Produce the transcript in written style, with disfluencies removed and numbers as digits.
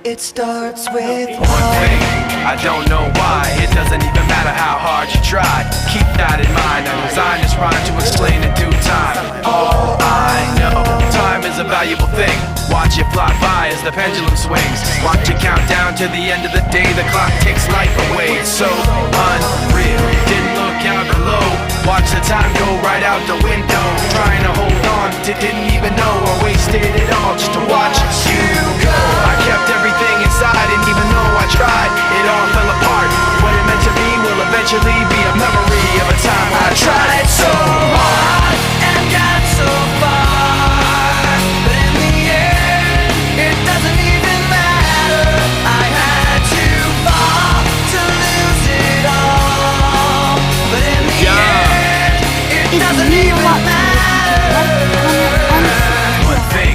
It starts with one thing, I don't know why. It doesn't even matter how hard you try. Keep that in mind, I designed this rhyme to explain in due time. All I know, time is a valuable thing. Watch it fly by as the pendulum swings. Watch it count down to the end of the day. The clock takes life away, it's so unreal. Didn't look out below, watch the time go right out the window. Trying to hold on to didn't even know, or wasted